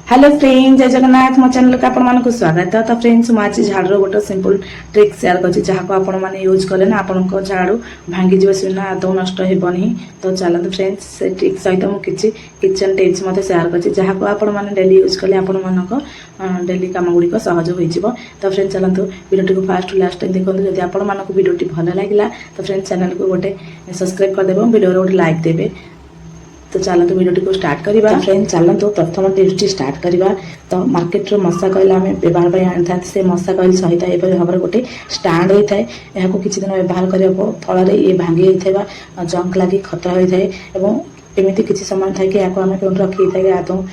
Hello friends, जय जगन्नाथ। मो channel को आपण को स्वागत है। तो फ्रेंड्स मुझे झाड़ू गोटे सिंपल ट्रिक शेयर कर जहाँ आपण मैंने यूज कले ना आपण झाड़ू भांगी जीव सीना आदौ नष्ट हेबनी। तो चलते फ्रेंड्स से ट्रिक सहित मुझे किचन टिप्स मत शेयर कर जहाँ आपण मैंने डेली यूज कले आपण मान डेली कम गुड़िक सहज हो। तो फ्रेंड्स चलते वीडियो को फास्ट लास्ट टाइम देखो। जब आपण मानक वीडियो भल लगे तो फ्रेंड्स चैनल को गोटे सब्सक्राइब करदे वीडियो गोटे लाइक देवे। तो चलते वीडियो को स्टार्ट करवा। फ्रेंड्स चलते प्रथम टिप्स स्टार्ट करवा। तो मार्केट रो मशा कॉइल आम व्यवहार आनी था से मशा कॉइल सहित एपरी भाव में गोटे स्टाण्ड होता है। यहाँ किसी दिन व्यवहार करने फल ये भांगी होता जंक लगी खतरा होता है। एमती किसी समय था कि आम कौन रखी था कि आदौ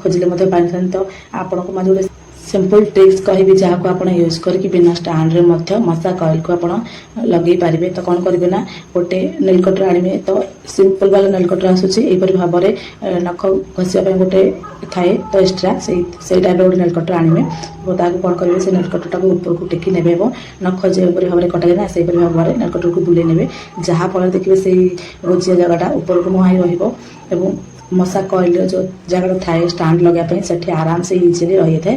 खोजिले पानी था। तो आपण को मैं गोटे सिंपल ट्रिक्स कहि जहाँ को आप यूज करके बिना स्टाण्ड रे मशा कॉइल को आप लगे पारे। तो कौन करेंगे ना गोटे नेल कटर आने। तो सिंपल वाला नेल कटर आसूपरी भाव में नख घसीवा गोटे थाए। तो एक्सट्रा से टाइप गोटे नेल कटर आने ताकि कौन करेंगे से नेल कटर टाक ऊपर को टेकी ने नख जो भाव में कटा जाए से भाव में नेल कटर को बुले ने जहाँफल देखिए से रोजिया जगटा ऊपर को मुहाई रही मशा कॉइल जो जगह थाए स्टाण्ड लगापी से आराम से इजिली रही है।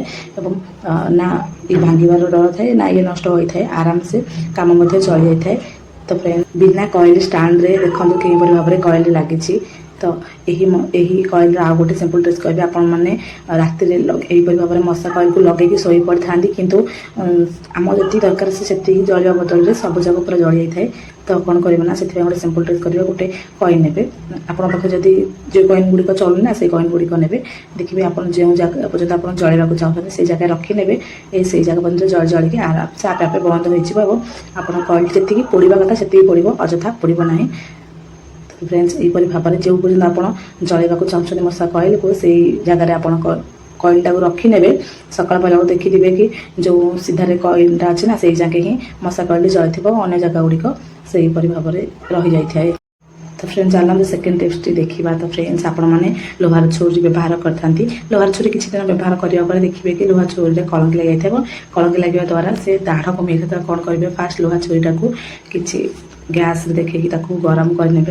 ना ये भांगार डर थाए ना ये नष्ट होता है। आराम से कम चली जाए। तो फ्रेंड बिना कॉइल स्टाण्ड रे देखो कि भाव में कॉइल लगी। तो यही कॉइल आ गोटे सिंपल ट्रिक्स कह आप राति भाव में मशा कॉइल को लगे शोई पड़ी था किंतु आम जी दरकार से जलिया बदल में सब जगह पूरा जली जाए। तो कौन करेंगे ना से गोटे सिंपल ट्रिक्स करेंगे गोटे कॉइन ने आपड़ पाखे जदि जो कॉइन गुड़िक चलू ना से कॉइन गुड़िक ने देखिए आप जो जगह पर्यटन आप जलवाक चाहते से जगह रखिने से जगह पर्यटन जल जलिक आराम से आपे आपे बंद हो कॉइल जी पोड़ा कथा से पड़ो अजथा पड़ो ना। फ्रेंड्स यहीपरि भाव में जो पर्यटन आप जलवाक चाहते मशा कॉइल को से जगह आप कॉइल टाक रखिने सकाल पहला देखिए कि जो सीधारे कॉइलटा अच्छे ना से जगह ही मशा कॉइल जलि अन्य जगह गुड़िक से भाव में रही जाए। तो फ्रेंड्स चलते सेकेंड टिप्स देखा। तो फ्रेंड्स आपण मैंने लोहार छुरी व्यवहार करते लोहार छुरी किसी दिन व्यवहार करने देखिए कि लोहार छुरी में कलंकी लगे कलंकी लगे द्वारा से दाढ़ कमी था। कौन करेंगे फास्ट लोहार छुरीटा को कि गैस देखिए गरम करने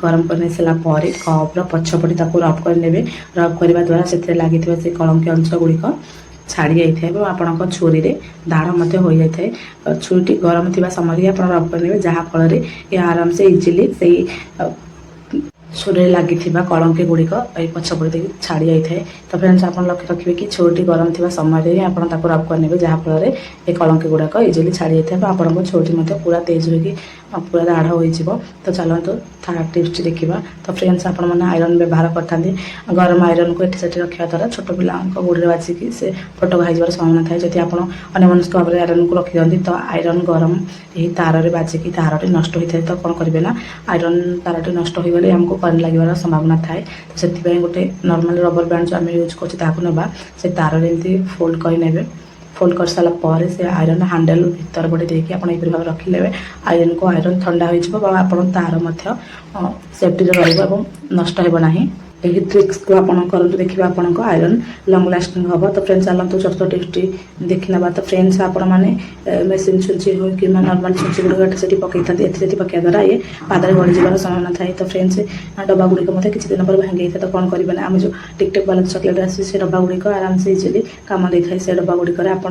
गरम कर सारापर कप्र पछपटे रब करने रब करने द्वारा से लगी से कलंकी अंश गुड़िक छाड़ी जाए। आपण छुरी रे दाढ़ हो जाए। छुरी गरम थी समय आप रब करने जहाँफल ये आराम से इजिली से छुरी लगी कलंकी गुड़िक पछपटे छाड़ी जाए। तो फ्रेंड्स आप लक्ष्य रखिए कि छुरी गरम थी समय आप रब करने जहाँफल ये कलंकी गुड़ाक इजिली छाड़ी जाए। आपको छुरी पूरा तेज हो पूरा दाढ़ हो। तो चलते थर्ड टिप्स देखा। तो फ्रेंड्स आप आयरन व्यवहार करते गरम आयरन को एटी रखा द्वारा छोट पिला गुड़ी बाजिकी से फटक खाइबार संभावना थाए। जब आप अन्यमनस्क भाव में आयरन को रखी दिखाते तो आयरन गरम यही तार बाजिकी तारटी नष्ट होता है। तो कौन करेंगे ना आयरन तारटी नष्ट हो गले आमको करेंट लगे संभावना थाए। तो से गोटे नॉर्मल रबर बैंड जो आम यूज कर से तार एमती फोल्ड करने फोल्ड कर सारा पर से आयरन हैंडल भीतर पटे देखिए आप भाव रखिले आयरन को आयरन ठंडा हो तार सेफ्टी रहा नष्ट होना। यही ट्रिक्स को आप करते देखिए आपको आयरन लंग लास्टिंग हम। तो फ्रेंड्स चलते चतुर्थ टिप्स देखी ना। तो फ्रेंड्स आपण मैंने मेसीन छुंची हो कि नॉर्मल छुंची गुड़िक से पकई था पकड़ा द्वारा ये पादरे गड़ी जावर संभावना थाए। तो फ्रेंड्स डब्बा गुड़िक किसी दिन पर भांगी था। तो कौन करेंगे ना आम जो टिकटक वाला चॉकलेट आसे से डब्बा गुड़िक आराम से इजिली कम दे था। से डब्बा गुड़िक आप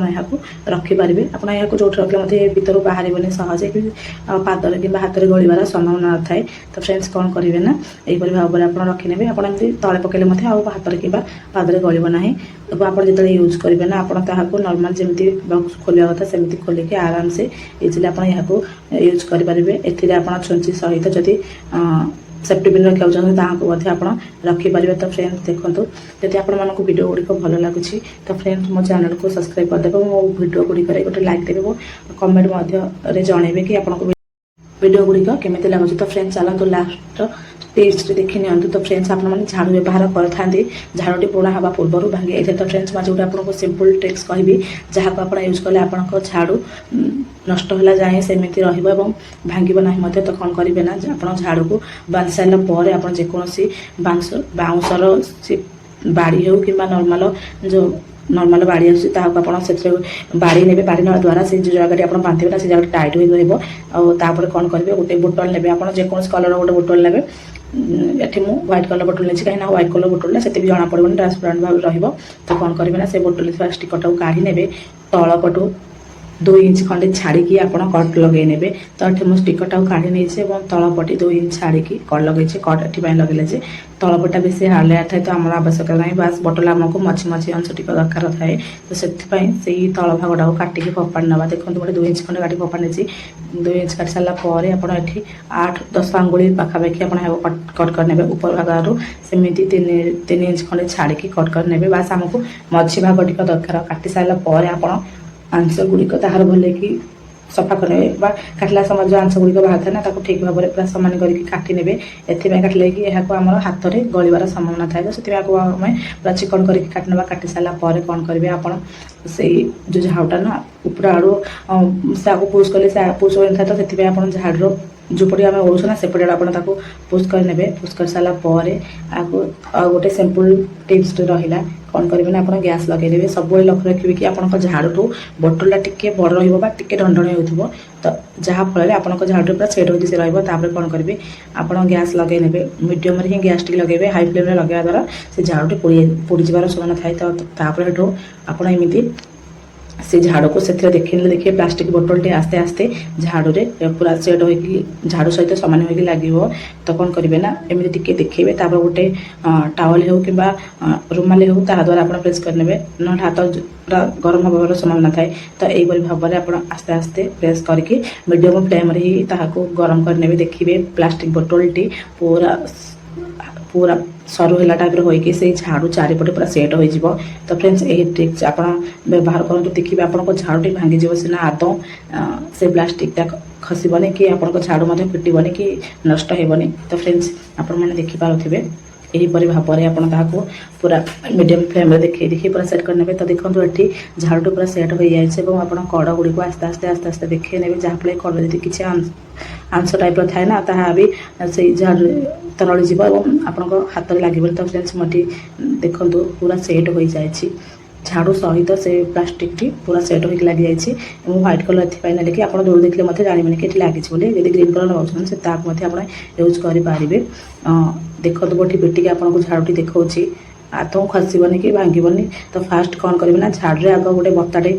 रखिपारे आप जो रखिले भीतर बाहर सहजे कि पादरे कि हाथ में गलिबार संभावना न थाए। तो फ्रेंड्स कौन करेंगे ना यहीपरि भाव में आप रखिने आप तले पकड़े हाथ में कि पादरे गलना ना। तो आप जो यूज करेंगे ना आप नॉर्मल जमी बॉक्स खोलिया कथा सेमती खोलिक आराम से इजिली आप यूज करेंगे। आप छुंची सहित जदि सेफ्टी पिन रखा चाहते आप रखिपारे। तो फ्रेंड्स देखो जब आप वीडियो गुड़िक भल लगुच तो फ्रेंड्स मो चैनल को सब्सक्राइब करदे मो वीडियो गुड़िक गोटे लाइक देवे कमेंट जनइबे कि आपको वीडियो गुड़िक केमी लगुच। तो फ्रेंड्स चलते लास्ट टिप्स देखी नि। तो फ्रेंड्स आप झाड़ू व्यवहार करते झाड़ूटी पुराणा हवा पूर्व भांगी जाए। तो फ्रेंड्स मैं जो आपको सिंपल ट्रिक्स कहि जहाँ को आप यूज कले आप झाड़ू नष्ट होला जाए सेमती भांगब ना। तो कौन करेंगे ना आप झाड़ू को बांधि सारापर आप जेकोसी बाउंसर बाड़ी हो कि नॉर्मल जो नॉर्मल बाड़ी आसे बाड़ी ने बाड़ी ना द्वारा से जो जगह आप बांधे ना से जगह टाइट हो तापर कौन करेंगे गोटे बोतल ने आप जेकोसी कलर गोटे बोतल ने ଏଠି ମୁଁ ହ୍ୱାଇଟ୍ କଲର୍ ବୋଟଲ ନେଇଛି, କାହିଁକିନା ହ୍ୱାଇଟ୍ କଲର୍ ବୋଟଲଟା ସେତେ ବି ଜଣା ପଡ଼ିବନି, ଟ୍ରାନ୍ସପାରେଣ୍ଟ ଭାବରେ ରହିବ। ତ କ'ଣ କରିବେ ନା ସେ ବୋଟଲ ଥିବା ଷ୍ଟିକରଟାକୁ କାଢ଼ି ନେବେ, ତଳ ପଟୁ 2 ଇଞ୍ଚ ଖଣ୍ଡେ ଛାଡ଼ିକି ଆପଣ କଟ୍ ଲଗାଇ ନେବେ। ତ ଏଠି ମୁଁ ଷ୍ଟିକରଟାକୁ କାଢ଼ି ନେଇଛି ଏବଂ ତଳପଟି 2 ଇଞ୍ଚ ଛାଡ଼ିକି କଟ୍ ଲଗାଇଛି। କଟ୍ ଏଥିପାଇଁ ଲଗାଇଲେ ଯେ ତଳପଟା ବେଶୀ ହାର୍ଡ଼ ଥାଏ, ତ ଆମର ଆବଶ୍ୟକତା ନାହିଁ, ବାସ୍ ବୋଟଲ ଆମକୁ ମଝି ମଝି ଅଂଶ ଟିକେ ଦରକାର ଥାଏ। ତ ସେଥିପାଇଁ ସେଇ ତଳ ଭାଗଟାକୁ କାଟିକି ଫୋପାଡ଼ି ନେବା। ଦେଖନ୍ତୁ ଗୋଟେ 2 ଇଞ୍ଚ ଖଣ୍ଡେ କାଟି ଫୋପାଡ଼ି ନେଇଛି। 2 ଇଞ୍ଚ କାଟି ସାରିଲା ପରେ ଆପଣ ଏଠି 8-10 ଆଙ୍ଗୁଳି ପାଖାପାଖି ଆପଣ କଟ୍ କରିନେବେ। ଉପର ଭାଗରୁ ସେମିତି 3 ଇଞ୍ଚ ଖଣ୍ଡେ ଛାଡ଼ିକି କଟ୍ କରିନେବେ। ବାସ୍ ଆମକୁ ମଝି ଭାଗ ଟିକେ ଦରକାର। କାଟି ସାରିଲା ପରେ ଆପଣ ଆଂଶ ଗୁଡ଼ିକ ତାହାର ଭଲକି ସଫା କରିନେବେ, ବା କାଟିଲା ସମୟରେ ଯେଉଁ ଆଂଶ ଗୁଡ଼ିକ ବାହାରିଥାଏ ନା ତାକୁ ଠିକ୍ ଭାବରେ ପୁରା ସମାନ କରିକି କାଟି ନେବେ। ଏଥିପାଇଁ କାଟିଲେ କି ଏହାକୁ ଆମର ହାତରେ ଗଳିବାର ସମ୍ଭାବନା ଥାଏ, ତ ସେଥିପାଇଁ ଆକୁ ଆମେ ପୁରା ଚିକଣ କରିକି କାଟି ନେବା। କାଟି ସାରିଲା ପରେ କ'ଣ କରିବେ, ଆପଣ ସେଇ ଯେଉଁ ଝାଡ଼ୁଟା ନା ଉପର ଆଡ଼ୁ ସେ ଆକୁ ପୁସ୍ କଲେ ସେ ପୁସ୍ ହୋଇନଥାଏ, ତ ସେଥିପାଇଁ ଆପଣ ଝାଡ଼ୁର ଯେଉଁପଟେ ଆମେ ଓଳୁଛୁ ନା ସେପଟେ ଆପଣ ତାକୁ ପୁସ୍ କରିନେବେ। ପୁସ୍ କରିସାରିଲା ପରେ ଆକୁ ଆଉ ଗୋଟେ ସିମ୍ପଲ୍ ଟିପ୍ସଟେ ରହିଲା, କ'ଣ କରିବେ ନା ଆପଣ ଗ୍ୟାସ୍ ଲଗାଇଦେବେ। ସବୁବେଳେ ଲକ୍ଷ୍ୟ ରଖିବେ କି ଆପଣଙ୍କ ଝାଡ଼ୁଠୁ ବୋଟଲଟା ଟିକେ ବଡ଼ ରହିବ ବା ଟିକେ ଢଣ୍ଡଣି ହେଉଥିବ, ତ ଯାହାଫଳରେ ଆପଣଙ୍କ ଝାଡ଼ୁରେ ପୁରା ସେଟ୍ ହୋଇକି ସେ ରହିବ। ତାପରେ କ'ଣ କରିବେ, ଆପଣ ଗ୍ୟାସ୍ ଲଗାଇ ନେବେ। ମିଡ଼ିୟମରେ ହିଁ ଗ୍ୟାସ୍ ଟିକେ ଲଗାଇବେ, ହାଇ ଫ୍ଲେମ୍ରେ ଲଗାଇବା ଦ୍ୱାରା ସେ ଝାଡ଼ୁଟି ପୋଡ଼ିଯିବାର ସମ୍ଭାବନା ଥାଏ। ତ ତାପରେ ହେଠୁ ଆପଣ ଏମିତି ସେ ଝାଡ଼ୁକୁ ସେଥିରେ ଦେଖିବେ ପ୍ଲାଷ୍ଟିକ୍ ବୋଟଲଟି ଆସ୍ତେ ଆସ୍ତେ ଝାଡ଼ୁରେ ପୁରା ସେଟ୍ ହୋଇକି ଝାଡ଼ୁ ସହିତ ସମାନ ହୋଇକି ଲାଗିବ। ତ କ'ଣ କରିବେ ନା ଏମିତି ଟିକେ ଦେଖେଇବେ, ତାପରେ ଗୋଟେ ଟାୱେଲ୍ ହେଉ କିମ୍ବା ରୁମାଲି ହେଉ ତାହା ଦ୍ୱାରା ଆପଣ ପ୍ରେସ୍ କରିନେବେ, ନହେଲେ ହାତ ପୁରା ଗରମ ହେବାର ସମ୍ଭାବନା ଥାଏ। ତ ଏଇଭଳି ଭାବରେ ଆପଣ ଆସ୍ତେ ଆସ୍ତେ ପ୍ରେସ୍ କରିକି ମିଡ଼ିୟମ୍ ଫ୍ଲେମ୍ରେ ହିଁ ତାହାକୁ ଗରମ କରିନେବେ। ଦେଖିବେ ପ୍ଲାଷ୍ଟିକ୍ ବୋଟଲଟି ପୁରା ସରୁ ହେଲା ଟାଇପ୍ର ହୋଇକି ସେଇ ଝାଡ଼ୁ ଚାରିପଟେ ପୁରା ସେଟ୍ ହୋଇଯିବ। ତ ଫ୍ରେଣ୍ଡସ୍ ଏହି ଟ୍ରିକ୍ସ ଆପଣ ବ୍ୟବହାର କରନ୍ତୁ, ଦେଖିବେ ଆପଣଙ୍କ ଝାଡ଼ୁଟି ଭାଙ୍ଗିଯିବ ସିନା ଆଦୌ ସେ ପ୍ଲାଷ୍ଟିକ୍ଟା ଖସିବନି କି ଆପଣଙ୍କ ଝାଡ଼ୁ ମଧ୍ୟ ଫିଟିବନି କି ନଷ୍ଟ ହେବନି। ତ ଫ୍ରେଣ୍ଡସ୍ ଆପଣମାନେ ଦେଖିପାରୁଥିବେ ଏହିପରି ଭାବରେ ଆପଣ ତାହାକୁ ପୁରା ମିଡ଼ିୟମ୍ ଫ୍ଲେମ୍ରେ ଦେଖି ପୁରା ସେଟ୍ କରିନେବେ। ତ ଦେଖନ୍ତୁ ଏଠି ଝାଡ଼ୁଟି ପୁରା ସେଟ୍ ହୋଇଯାଇଛି ଏବଂ ଆପଣ କଡ଼ ଗୁଡ଼ିକୁ ଆସ୍ତେ ଆସ୍ତେ ଦେଖେଇ ନେବେ, ଯାହାଫଳରେ କଡ଼ ଯଦି କିଛି ଆଂଶ ଟାଇପ୍ର ଥାଏ ନା ତାହା ବି ସେଇ ଝାଡ଼ୁ ତରଳି ଯିବ ଏବଂ ଆପଣଙ୍କ ହାତରେ ଲାଗିବନି। ତ ଫ୍ରେଣ୍ଡସ୍ ମୁଁ ଏଠି ଦେଖନ୍ତୁ ପୁରା ସେଟ୍ ହୋଇଯାଇଛି, ଝାଡ଼ୁ ସହିତ ସେ ପ୍ଲାଷ୍ଟିକ୍ଟି ପୁରା ସେଟ୍ ହୋଇକି ଲାଗିଯାଇଛି। ଏବଂ ହ୍ୱାଇଟ୍ କଲର୍ ଏଥିପାଇଁ ନେଲେ କି ଆପଣ ଦୂର ଦେଖିଲେ ମଧ୍ୟ ଜାଣିବେନି କି ଏଠି ଲାଗିଛି ବୋଲି। ଯଦି ଗ୍ରୀନ୍ କଲର୍ ନେଉଛନ୍ତି ସେ ତାହାକୁ ମଧ୍ୟ ଆପଣ ୟୁଜ୍ କରିପାରିବେ। ଦେଖନ୍ତୁ ଗୋଟି ପିଟିକି ଆପଣଙ୍କୁ ଝାଡ଼ୁଟି ଦେଖାଉଛି, ଆଦୌ ଖସିବନି କି ଭାଙ୍ଗିବନି। ତ ଫାଷ୍ଟ କ'ଣ କରିବେ ନା ଝାଡ଼ୁରେ ଆଗ ଗୋଟେ ବତାଟେ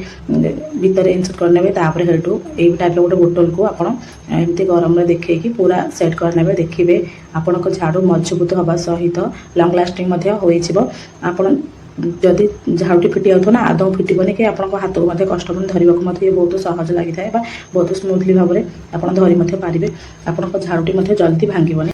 ଭିତରେ ଇନ୍ସର୍ଟ କରିନେବେ, ତାପରେ ସେଠୁ ଏଇ ଟାଇପ୍ର ଗୋଟେ ବୋଟଲକୁ ଆପଣ ଏମିତି ଗରମରେ ଦେଖେଇକି ପୁରା ସେଟ୍ କରିନେବେ। ଦେଖିବେ ଆପଣଙ୍କ ଝାଡ଼ୁ ମଜବୁତ ହେବା ସହିତ ଲଙ୍ଗ୍ ଲାଷ୍ଟିଂ ମଧ୍ୟ ହୋଇଯିବ। ଆପଣ ଯଦି ଝାଡ଼ୁଟି ଫିଟି ଯାଉଥିବ ନା ଆଦୌ ଫିଟିବନି କି ଆପଣଙ୍କ ହାତକୁ ମଧ୍ୟ କଷ୍ଟ ହେବନି, ଧରିବାକୁ ମଧ୍ୟ ବହୁତ ସହଜ ଲାଗିଥାଏ ବା ବହୁତ ସ୍ମୁଥଲି ଭାବରେ ଆପଣ ଧରି ମଧ୍ୟ ପାରିବେ। ଆପଣଙ୍କ ଝାଡ଼ୁଟି ମଧ୍ୟ ଜଲ୍ଦି ଭାଙ୍ଗିବନି।